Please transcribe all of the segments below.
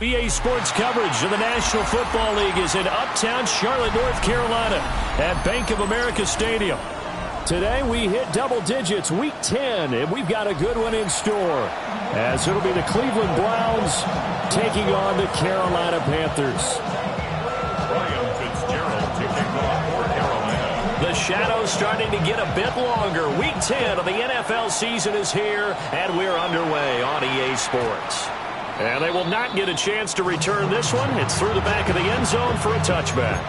EA Sports coverage of the National Football League is in uptown Charlotte, North Carolina at Bank of America Stadium. Today we hit double digits, week 10, and we've got a good one in store, as it'll be the Cleveland Browns taking on the Carolina Panthers. The shadow's starting to get a bit longer. Week 10 of the NFL season is here, and we're underway on EA Sports. And they will not get a chance to return this one. It's through the back of the end zone for a touchback.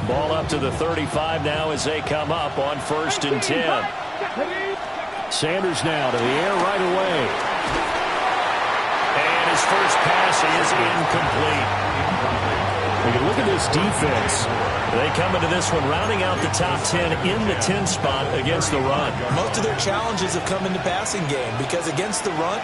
Ball up to the 35 now as they come up on 1st and 10. Sanders now to the air right away. And his first pass is incomplete. We can look at this defense. They come into this one rounding out the top 10 in the 10 spot against the run. Most of their challenges have come in the passing game because against the run,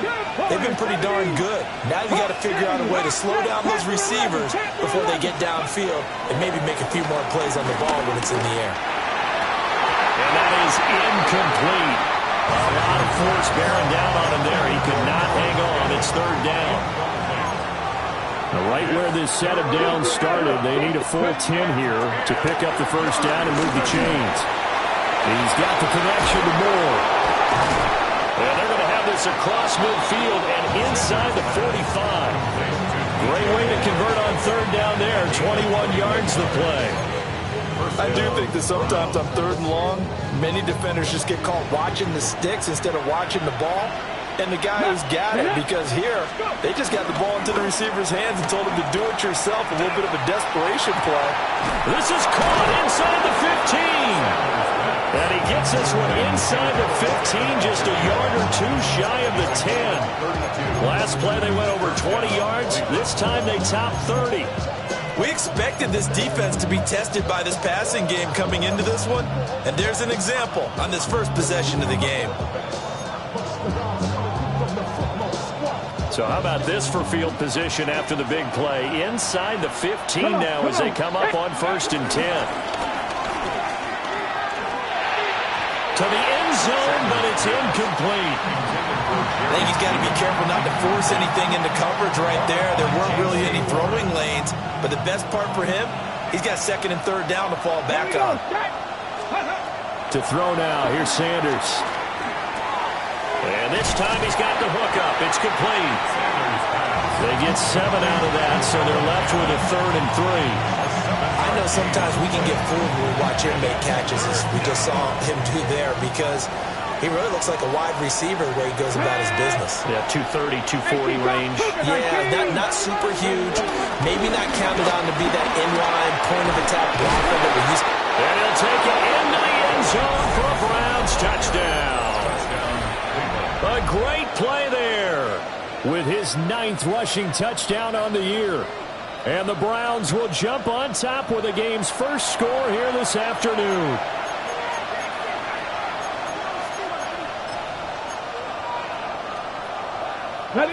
they've been pretty darn good. Now you got to figure out a way to slow down those receivers before they get downfield and maybe make a few more plays on the ball when it's in the air. And that is incomplete. A lot of force bearing down on him there. He could not hang on. It's 3rd down. Right where this set of downs started, they need a full 10 here to pick up the first down and move the chains. He's got the connection to Moore. And they're going to have this across midfield and inside the 45. Great way to convert on 3rd down there. 21 yards the play. I do think that sometimes on 3rd and long, many defenders just get caught watching the sticks instead of watching the ball. And the guy who's got it, because here, they just got the ball into the receiver's hands and told him to do it yourself, a little bit of a desperation play. This is caught inside the 15. And he gets this one inside the 15, just a yard or two shy of the 10. Last play, they went over 20 yards. This time, they topped 30. We expected this defense to be tested by this passing game coming into this one, and there's an example on this first possession of the game. So how about this for field position after the big play? Inside the 15 now as they come up on 1st and 10. To the end zone, but it's incomplete. I think he's got to be careful not to force anything into coverage right there. There weren't really any throwing lanes, but the best part for him, he's got 2nd and 3rd down to fall back on. To throw now, here's Sanders. And this time he's got the hook up. It's complete. They get 7 out of that, so they're left with a 3rd and 3. I know sometimes we can get fooled when we watch him make catches, as we just saw him do there, because he really looks like a wide receiver the way he goes about his business. Yeah, 230, 240 range. Yeah, not super huge. Maybe not counted on to be that inline point-of-attack blocker that we used to. And he'll take it into the end zone for a Browns touchdown. A great play there with his 9th rushing touchdown on the year. And the Browns will jump on top with the game's first score here this afternoon.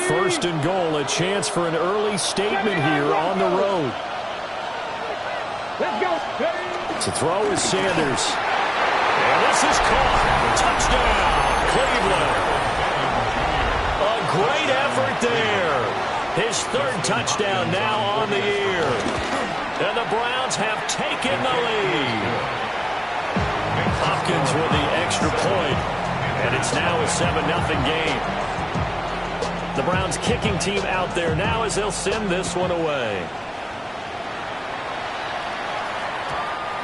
First and goal, a chance for an early statement here on the road. To throw is Sanders. And this is caught. Touchdown, Cleveland. Great effort there. His 3rd touchdown now on the year. And the Browns have taken the lead. Hopkins with the extra point. And it's now a 7-0 game. The Browns kicking team out there now as they'll send this one away.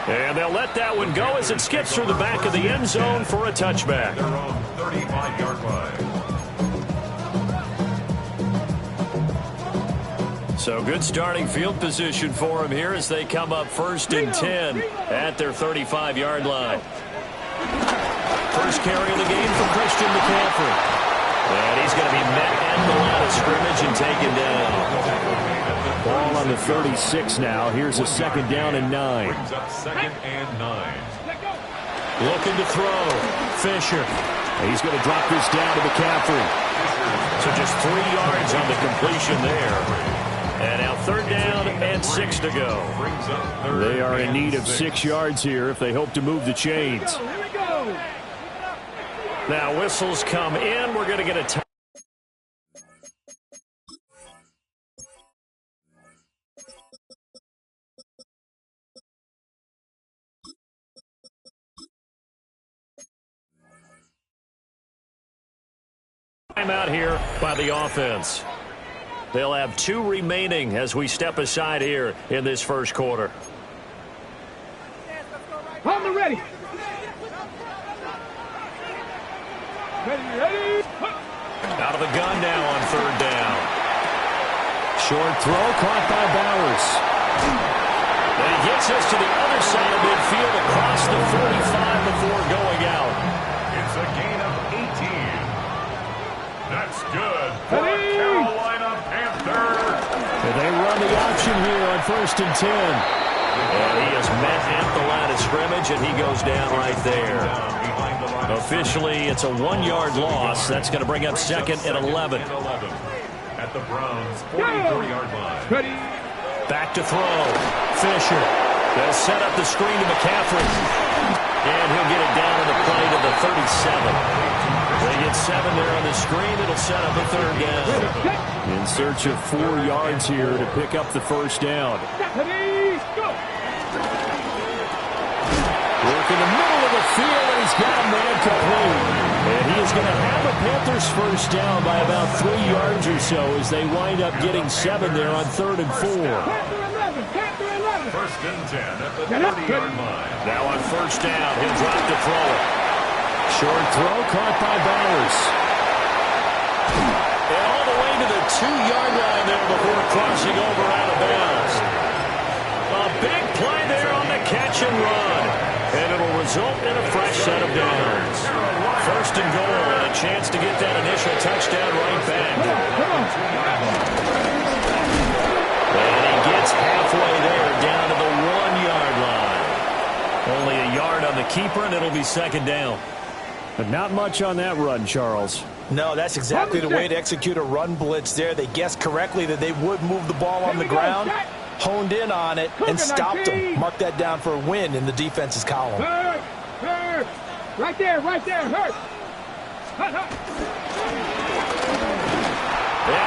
And they'll let that one go as it skips through the back of the end zone for a touchback. Their own 35-yard line. So good starting field position for him here as they come up 1st and 10 at their 35-yard line. First carry of the game for Christian McCaffrey. And he's going to be met at the line of scrimmage and taken down. Ball on the 36 now. Here's a 2nd down and 9. Brings up 2nd and 9. Looking to throw. Fisher. He's going to drop this down to McCaffrey. So just 3 yards on the completion there. And now 3rd down and 2:06 to go. They are in need of 6 yards here if they hope to move the chains. Now whistles come in. We're going to get a time. Timeout here by the offense. They'll have 2 remaining as we step aside here in this first quarter. On the ready. Ready. Out of the gun now on 3rd down. Short throw caught by Bowers. And he gets us to the other side of midfield across the 45 before going out. It's a gain of 18. That's good for a Carolina Panther. And they run the option here on 1st and 10. And he is met at the line of scrimmage, and he goes down right there. Officially, it's a 1-yard loss. That's going to bring up 2nd and 11. At the Browns' 43-yard line. Ready. Back to throw. Fisher. They'll set up the screen to McCaffrey. And he'll get it down to the play to the 37. They get 7 there on the screen. It'll set up a 3rd down. In search of 4 yards here to pick up the 1st down. Ready. Go. Work in the middle of the field, and he's got a man complete. And he is going to have the Panthers 1st down by about 3 yards or so as they wind up getting 7 there on 3rd and 4. Panther 11. 1st and 10 at the 30-yard line. Now on 1st down, he'll drop to throw it. Short throw caught by Bowers. And all the way to the 2-yard line there before crossing over out of bounds. A big play there on the catch and run. And it'll result in a fresh set of downs. 1st and goal, and a chance to get that initial touchdown right back. And he gets halfway there down to the 1-yard line. Only a yard on the keeper, and it'll be 2nd down. But not much on that run, Charles. No, that's exactly the way to execute a run blitz there. They guessed correctly that they would move the ball on the ground, honed in on it, and stopped them. Mark that down for a win in the defense's column. Hurt. Right there. Hurt. And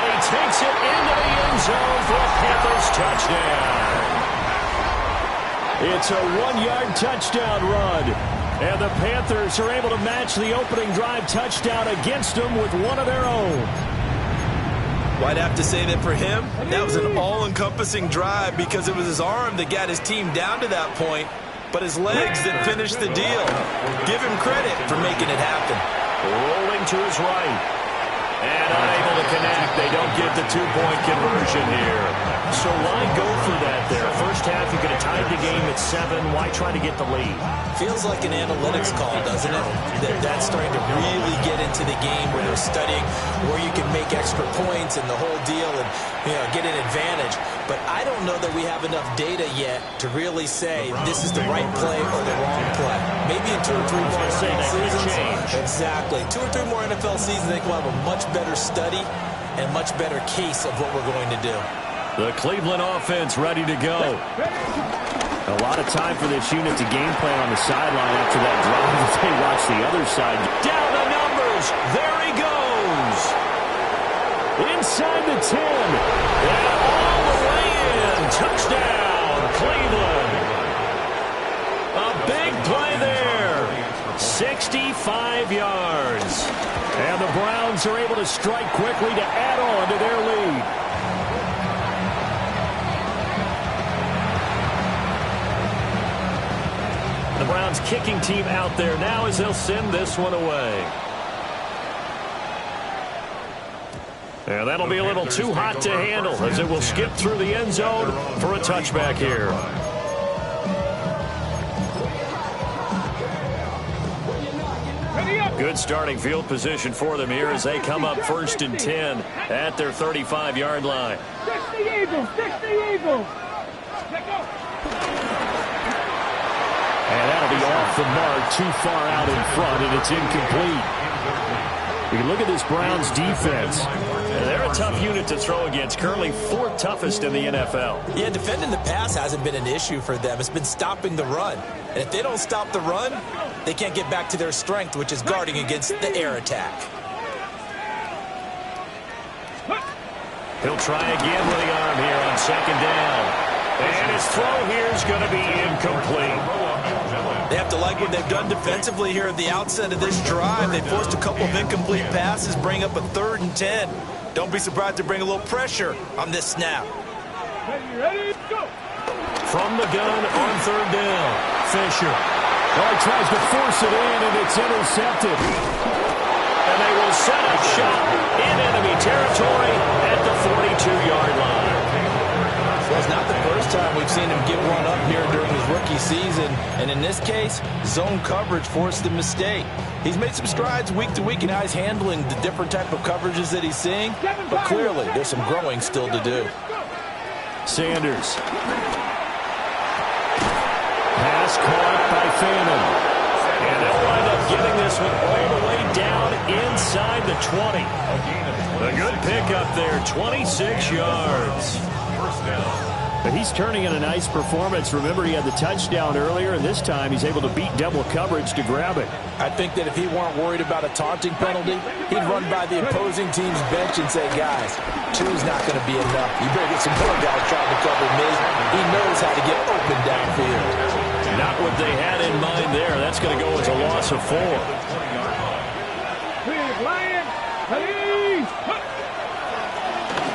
he takes it into the end zone for a Panthers touchdown. It's a 1-yard touchdown run. And the Panthers are able to match the opening drive touchdown against them with one of their own. Well, I'd have to say that for him, that was an all-encompassing drive because it was his arm that got his team down to that point, but his legs that finished the deal. Give him credit for making it happen. Rolling to his right. And unable to connect. They don't get the 2-point conversion here. So why go for that there? First half, you could have tied the game at 7. Why try to get the lead? Feels like an analytics call, doesn't it? That's starting to really get into the game where they're studying where you can make extra points and the whole deal and get an advantage. But I don't know that we have enough data yet to really say this is the right play or the wrong play. Maybe in 2 or 3 more NFL seasons. Exactly. 2 or 3 more NFL seasons, I think we'll have a much better study and much better case of what we're going to do. The Cleveland offense ready to go. A lot of time for this unit to game plan on the sideline after that drive as they watch the other side. Down the numbers. There he goes. Inside the 10. And all the way in. Touchdown, Cleveland. A big play there. 65 yards. And the Browns are able to strike quickly to add on to their lead. The Browns kicking team out there now as they'll send this one away. And that'll be a little too hot to handle as it will skip through the end zone for a touchback here. Good starting field position for them here as they come up 1st and 10 at their 35-yard line. Fix the Eagles. And that'll be off the mark, too far out in front, and it's incomplete. You can look at this Browns defense. They're a tough unit to throw against. Currently 4th toughest in the NFL. Yeah, defending the pass hasn't been an issue for them. It's been stopping the run. And if they don't stop the run, they can't get back to their strength, which is guarding against the air attack. He'll try again with the arm here on 2nd down. And his throw here is going to be incomplete. They have to like what they've done defensively here at the outset of this drive. They forced a couple of incomplete passes, bring up a 3rd and 10. Don't be surprised to bring a little pressure on this snap. Ready, go. From the gun on 3rd down, Fisher. Oh, he tries to force it in, and it's intercepted. And they will set up shop in enemy territory at the 42-yard line. Well, it's not the first time we've seen him give one up here during his rookie season. And in this case, zone coverage forced the mistake. He's made some strides week to week in how he's handling the different type of coverages that he's seeing. But clearly, there's some growing still to do. Sanders. Pass caught by Fannin. And they'll wind up getting this one all the way down inside the 20. A good pickup there, 26 yards. But he's turning in a nice performance. Remember, he had the touchdown earlier, and this time he's able to beat double coverage to grab it. I think that if he weren't worried about a taunting penalty, he'd run by the opposing team's bench and say, guys, 2's not going to be enough. You better get some more guys trying to cover me. He knows how to get open downfield. Not what they had in mind there. That's going to go as a loss of 4.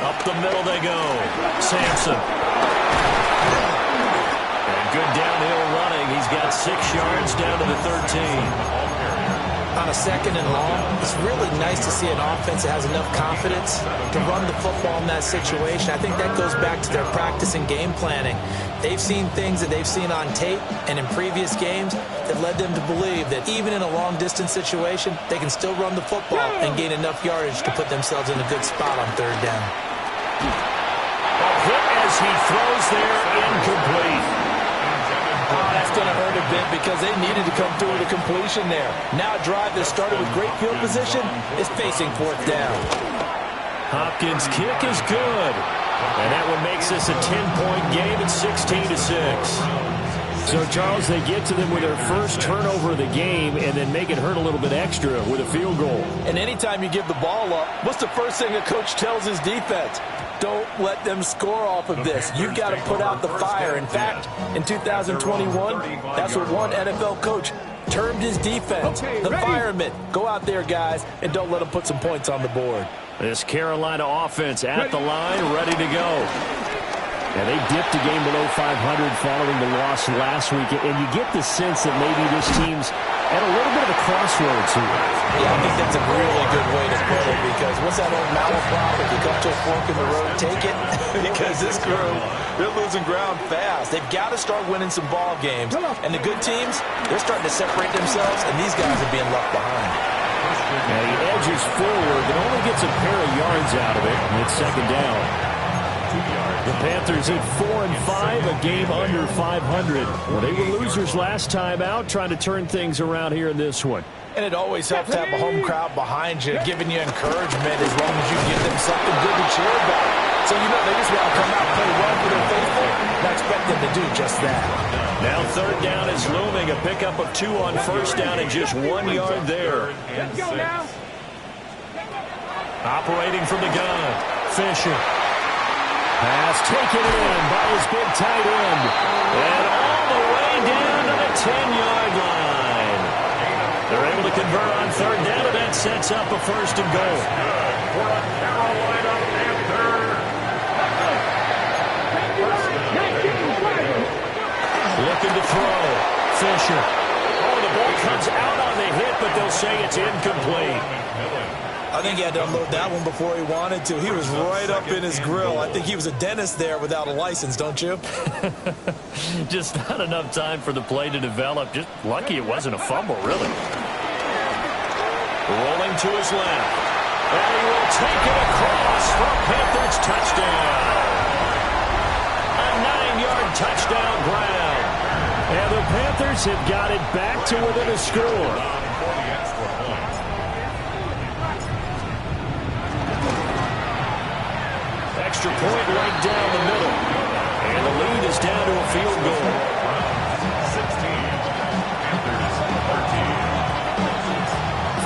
Up the middle they go. Sampson. And good downhill running. He's got 6 yards down to the 13. On a 2nd and long, it's really nice to see an offense that has enough confidence to run the football in that situation. I think that goes back to their practice and game planning. They've seen things that they've seen on tape and in previous games that led them to believe that even in a long-distance situation, they can still run the football and gain enough yardage to put themselves in a good spot on 3rd down. A hit as he throws there, incomplete. Oh, that's going to hurt a bit because they needed to come through with a completion there. Now a drive that started with great field position is facing 4th down. Hopkins' kick is good. And that one makes this a 10-point game at 16-6. So, Charles, they get to them with their first turnover of the game and then make it hurt a little bit extra with a field goal. And anytime you give the ball up, what's the first thing a coach tells his defense? Don't let them score off of this. You've got to put out the fire. In fact, in 2021, that's what one NFL coach termed his defense, the firemen. Go out there, guys, and don't let them put some points on the board. This Carolina offense at the line, ready to go. And they dipped the game below 500 following the loss last week. And you get the sense that maybe this team's at a little bit of a crossroads here. Yeah, I think that's a really good way to put it because what's that old malaprop? If you come to a fork in the road, take it. Because this crew, they're losing ground fast. They've got to start winning some ball games. And the good teams, they're starting to separate themselves, and these guys are being left behind. And he edges forward, but only gets a pair of yards out of it. And it's 2nd down. The Panthers at 4-5, a game under 500. Well, they were losers last time out, trying to turn things around here in this one. And it always helps to have a home crowd behind you, giving you encouragement as long as you give them something good to cheer about. So you know they just want to come out and play well for their faithful. I expect them to do just that. Now 3rd down is looming, a pickup of 2 on 1st down and just 1 yard there. Let's go now. Operating from the gun, Fisher. Pass taken in by his big tight end. And all the way down to the 10-yard line. They're able to convert on 3rd down, and that sets up a 1st and goal. For a Carolina Panther. Looking to throw. Fisher. Oh, the ball comes out on the hit, but they'll say it's incomplete. I think he had to unload that one before he wanted to. He was right up in his grill. I think he was a dentist there without a license, don't you? Just not enough time for the play to develop. Just lucky it wasn't a fumble, really. Rolling to his left. And he will take it across for a Panthers touchdown. A 9-yard touchdown grab. And the Panthers have got it back to within a score. extra point right down the middle. And the lead is down to a field goal. 16. Panthers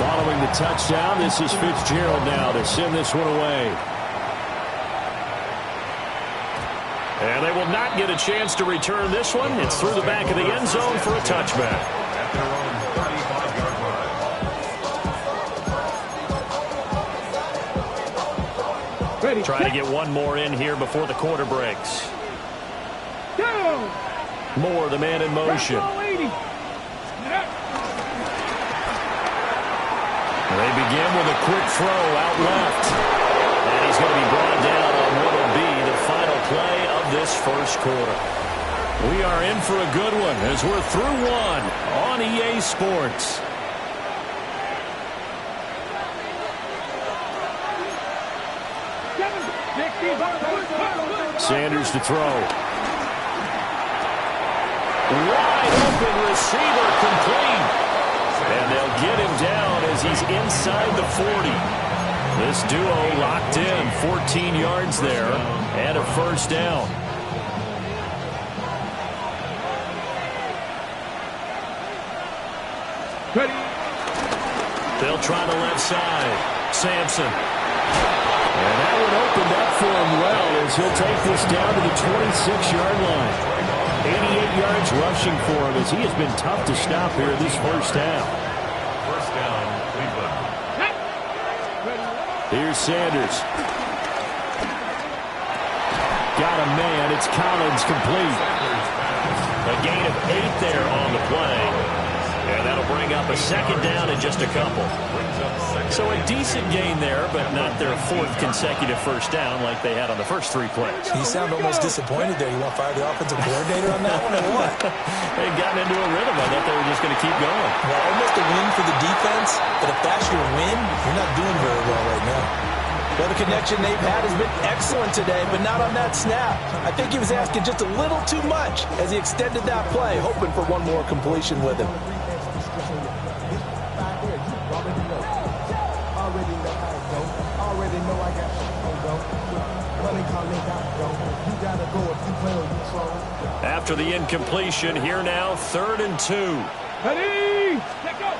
13. Following the touchdown, this is Fitzgerald now to send this one away. And they will not get a chance to return this one. It's through the back of the end zone for a touchback. At their own 35-yard line. Ready. Trying to get one more in here before the quarter breaks. Go. Moore, the man in motion. They begin with a quick throw out left. And he's going to be brought down on what will be the final play of this first quarter. We are in for a good one as we're through one on EA Sports. Sanders to throw. Wide open receiver complete. And they'll get him down as he's inside the 40. This duo locked in, 14 yards there and a first down. Ready. They'll try the left side. Sampson. And that would open up for him well as he'll take this down to the 26-yard line. 88 yards rushing for him as he has been tough to stop here this first half. First down, Cleveland. Here's Sanders. Got a man. It's Collins complete. A gain of 8 there on the play. And that'll bring up a second down in just a couple. So a decent gain there, but not their fourth consecutive first down like they had on the first 3 plays. You sound almost disappointed there. You want to fire the offensive coordinator on that one or what? They'd gotten into a rhythm. I thought they were just going to keep going. Well, almost a win for the defense, but if that's your win, you're not doing very well right now. Well, the connection they've had has been excellent today, but not on that snap. I think he was asking just a little too much as he extended that play, hoping for one more completion with him. After the incompletion, here now, 3rd and 2. Ready. Let go.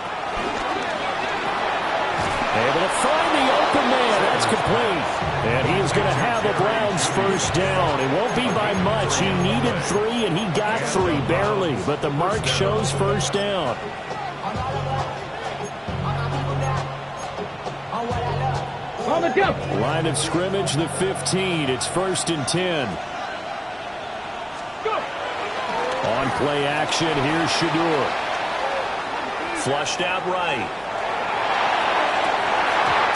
Able to find the open man. That's complete. And he is going to have the Browns first down. It won't be by much. He needed 3, and he got 3, barely. But the mark shows first down. On the jump. Line of scrimmage, the 15. It's 1st and 10. Go. On play action, here's Shedeur. Flushed out right.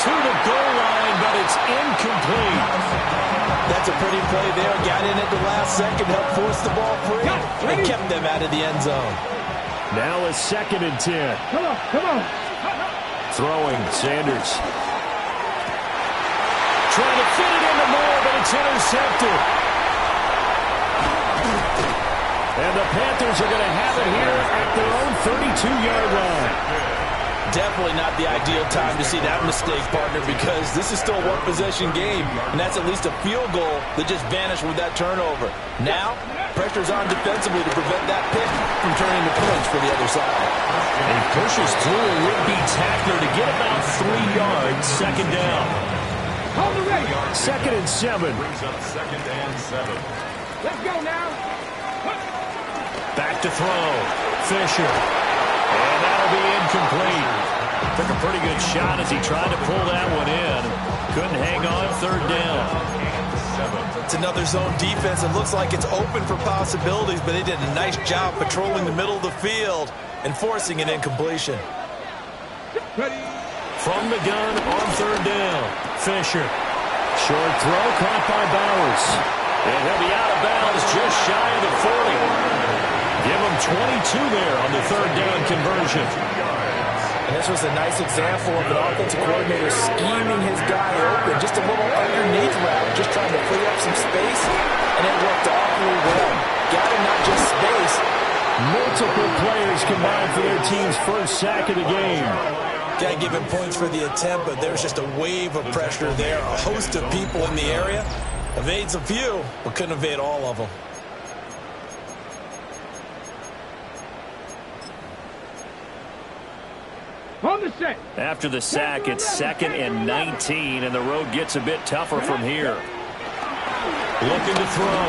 To the goal line, but it's incomplete. That's a pretty play there. Got in at the last second, helped force the ball free, and kept them out of the end zone. Now a 2nd and 10. Come on. Come on. Throwing, Sanders. Trying to fit it into Moore, but it's intercepted. And the Panthers are going to have it here at their own 32-yard line. Definitely not the ideal time to see that mistake, partner, because this is still a one-possession game, and that's at least a field goal that just vanished with that turnover. Now, pressure's on defensively to prevent that pick from turning to points for the other side. He pushes through a would-be tackler to get about 3 yards, 2nd down. Hold the ready. 2nd and 7. Brings up 2nd and 7. Let's go now. Back to throw. Fisher. And that'll be incomplete. Took a pretty good shot as he tried to pull that one in. Couldn't hang on, 3rd down. It's another zone defense. It looks like it's open for possibilities, but they did a nice job patrolling the middle of the field and forcing an incompletion. Ready. From the gun on 3rd down. Fisher. Short throw caught by Bowers. And he'll be out of bounds just shy of the 40. Give him 22 there on the 3rd down conversion. And this was a nice example of an offensive coordinator scheming his guy open. Just a little underneath route, just trying to free up some space. And it worked awfully well. Got him not just space. Multiple players combined for their team's first sack of the game. Can't give him points for the attempt, but there's just a wave of pressure there. A host of people in the area. Evades a few, but couldn't evade all of them. On the set. After the sack, it's 2nd and 19, and the road gets a bit tougher from here. Looking to throw.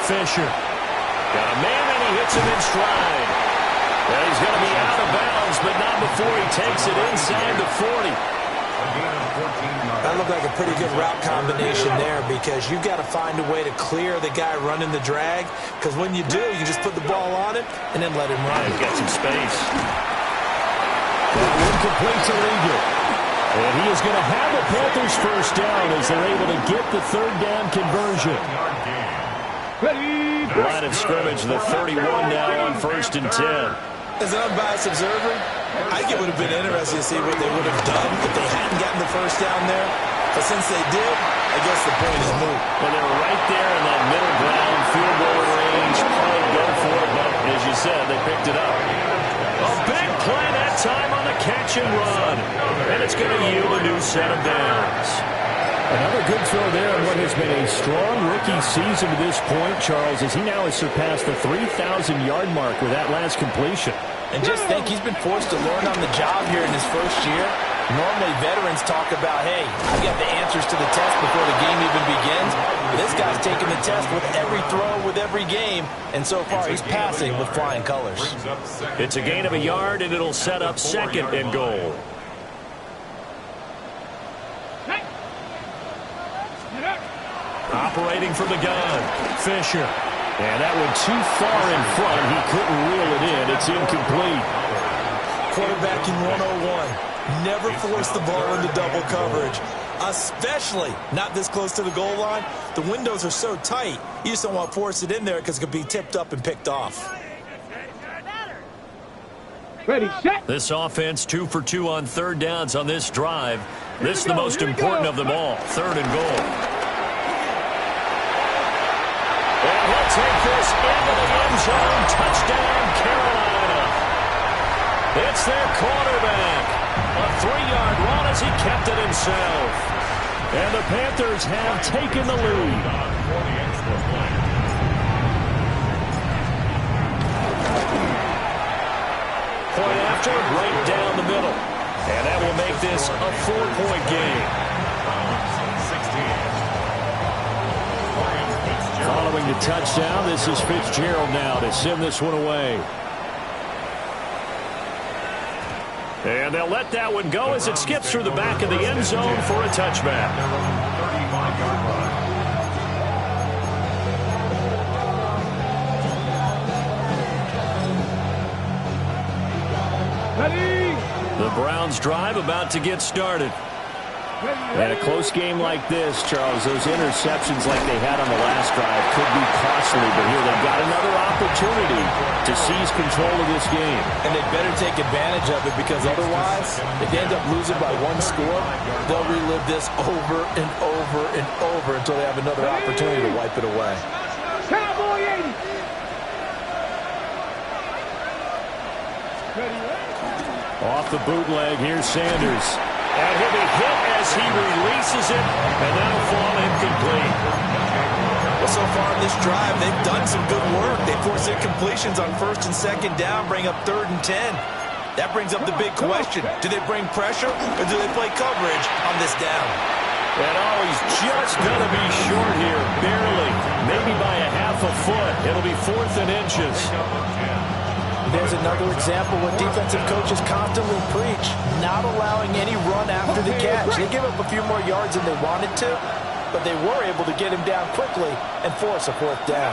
Fisher. Got a man, and he hits him in stride. And he's going to be out of bounds, but not before he takes it inside the 40. That looked like a pretty good route combination there, because you've got to find a way to clear the guy running the drag, because when you do, you just put the ball on him and then let him run. He's got some space. That one complete to Regal. And he is going to have the Panthers first down as they're able to get the third down conversion. Line of scrimmage, the 31 now on 1st and 10. As an unbiased observer, I think it would have been interesting to see what they would have done if they hadn't gotten the first down there. But since they did, I guess the point is moot. Well, they were right there in that middle ground, field goal range, play, go for it, but as you said, they picked it up. A big play that time on the catch and run, and it's going to yield a new set of downs. Another good throw there on what has been a strong rookie season to this point, Charles, as he now has surpassed the 3,000-yard mark with that last completion. And just think, he's been forced to learn on the job here in his first year. Normally, veterans talk about, hey, I got the answers to the test before the game even begins. This guy's taking the test with every throw, with every game, and so far he's passing with flying colors. It's a gain of a yard, and it'll set up 2nd and goal. Operating from the gun, Fisher. And that one too far in front. He couldn't reel it in. It's incomplete. Quarterbacking 101. Never force the ball into double coverage, especially not this close to the goal line. The windows are so tight, you just don't want to force it in there because it could be tipped up and picked off. Ready, set. This offense 2 for 2 on third downs on this drive. This is the most important of them all. 3rd and goal. And he'll take this into the end zone. Touchdown, Carolina. It's their quarterback. A 3-yard run as he kept it himself. And the Panthers have taken the lead. Point after, right down the middle. And that will make this a 4-point game. Following the touchdown, this is Fitzgerald now to send this one away. And they'll let that one go as it skips through the back of the end zone for a touchback. The Browns drive about to get started. And a close game like this, Charles, those interceptions like they had on the last drive could be costly, but here they've got another opportunity to seize control of this game. And they better take advantage of it, because otherwise, if they end up losing by 1 score, they'll relive this over and over and over until they have another opportunity to wipe it away. Cowboy 80. Off the bootleg, here's Sanders. And he'll be hit as he releases it, and that'll fall incomplete. Well, so far in this drive, they've done some good work. They force incompletions on 1st and 2nd down, bring up 3rd and 10. That brings up the big question. Do they bring pressure, or do they play coverage on this down? And he's just going to be short here, barely. Maybe by a half a foot. It'll be 4th and inches. There's another example what defensive coaches constantly preach, not allowing any run after the catch. They give up a few more yards than they wanted to, but they were able to get him down quickly and force a 4th down.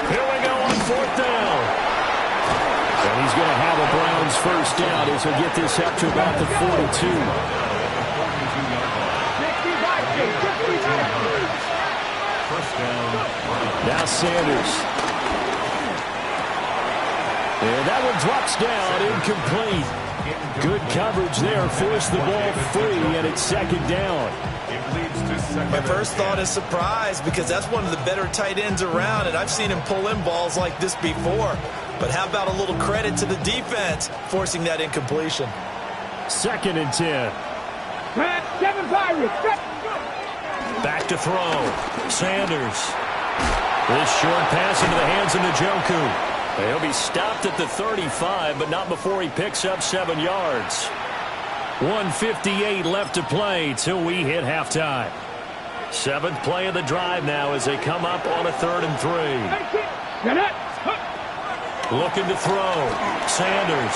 Here we go on 4th down. And he's going to have a Browns first down as he'll get this up to about the 42. First down. Now Sanders. And that one drops down, incomplete. Good coverage there, forced the ball free, and it's 2nd down. My first thought is surprise, because that's one of the better tight ends around, and I've seen him pull in balls like this before. But how about a little credit to the defense forcing that incompletion? 2nd and 10. 7-5. Back to throw. Sanders. This short pass into the hands of Njoku. He'll be stopped at the 35, but not before he picks up 7 yards. 1:58 left to play till we hit halftime. 7th play of the drive now as they come up on a 3rd and 3. Looking to throw. Sanders.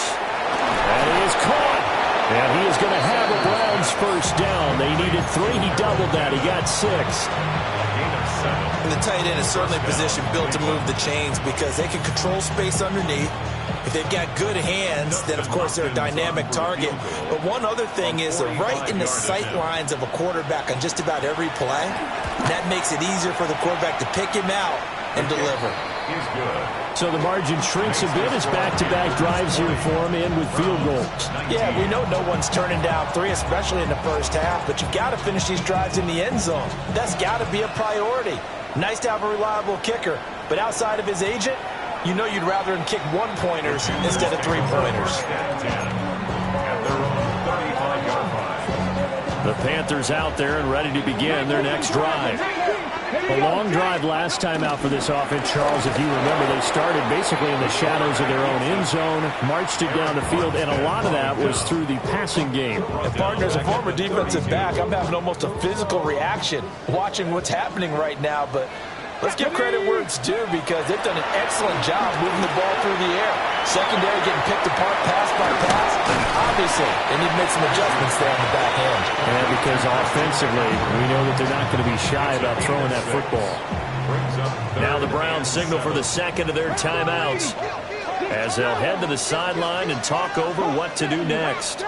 And he is caught. And he is going to have a Browns first down. They needed 3. He doubled that. He got 6. And the tight end is certainly a position built to move the chains because they can control space underneath. If they've got good hands, then, of course, they're a dynamic target. But one other thing is they're right in the sight lines of a quarterback on just about every play. That makes it easier for the quarterback to pick him out and deliver. So the margin shrinks a bit as back-to-back drives here for him in with field goals. Yeah, we know no one's turning down 3, especially in the first half, but you've got to finish these drives in the end zone. That's got to be a priority. Nice to have a reliable kicker, but outside of his agent, you know you'd rather him kick 1-pointers instead of 3-pointers. The Panthers out there and ready to begin their next drive. A long drive last time out for this offense, Charles. If you remember, they started basically in the shadows of their own end zone, marched it down the field, and a lot of that was through the passing game. And partner, as a former defensive back, I'm having almost a physical reaction watching what's happening right now, but let's give credit where it's due because they've done an excellent job moving the ball through the air. Secondary getting picked apart pass by pass. Obviously, they need to make some adjustments there on the back end. And because offensively, we know that they're not going to be shy about throwing that football. Now the Browns signal for the second of their timeouts as they'll head to the sideline and talk over what to do next.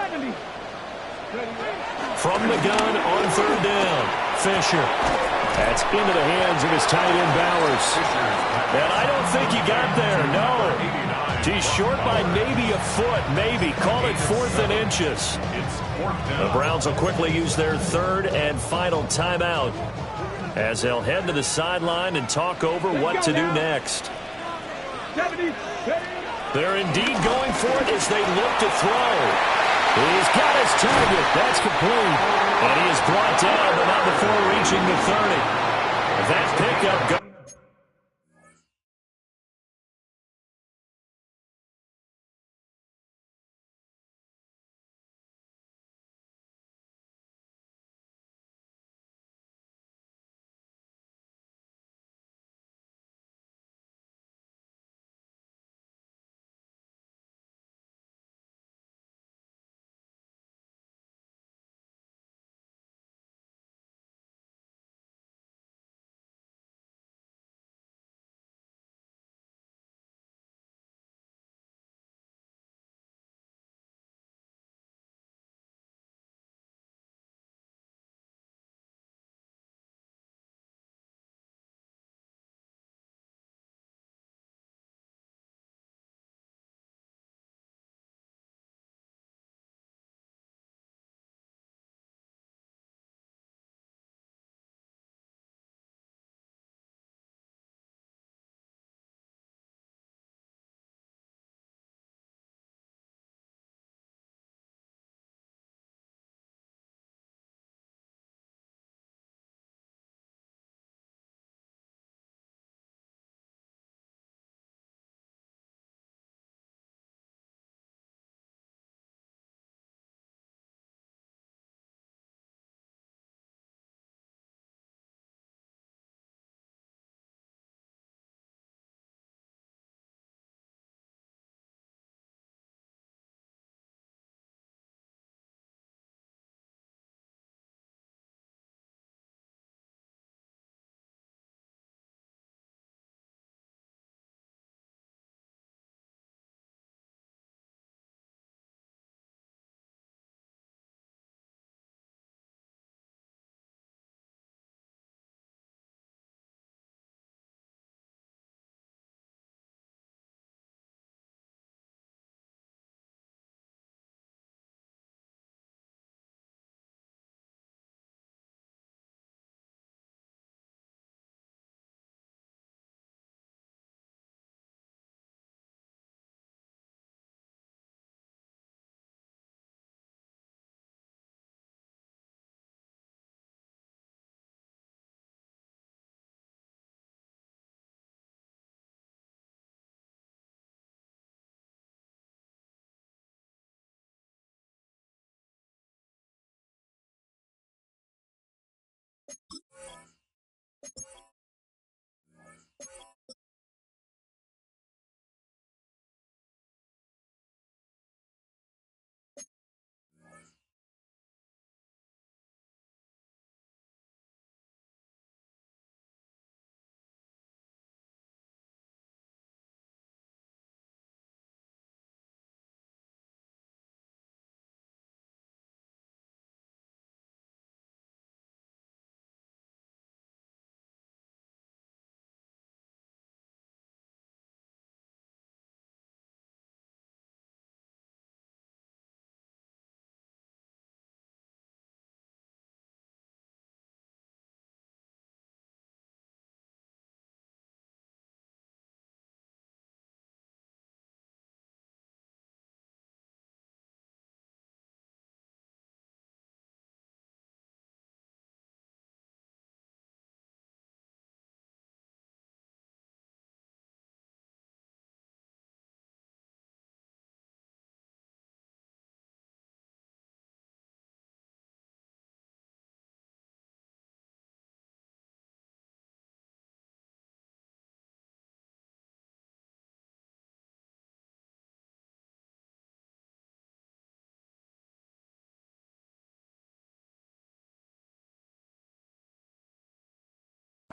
From the gun on 3rd down, Fisher. That's into the hands of his tight end, Bowers. And I don't think he got there, no. He's short by maybe a foot, maybe. Call it 4th and inches. The Browns will quickly use their 3rd and final timeout as they'll head to the sideline and talk over what to do next. They're indeed going for it as they look to throw. He's got his target. That's complete. And he is brought down, but not before reaching the 30. That pickup goes.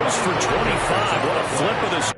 For 25, what a flip of this.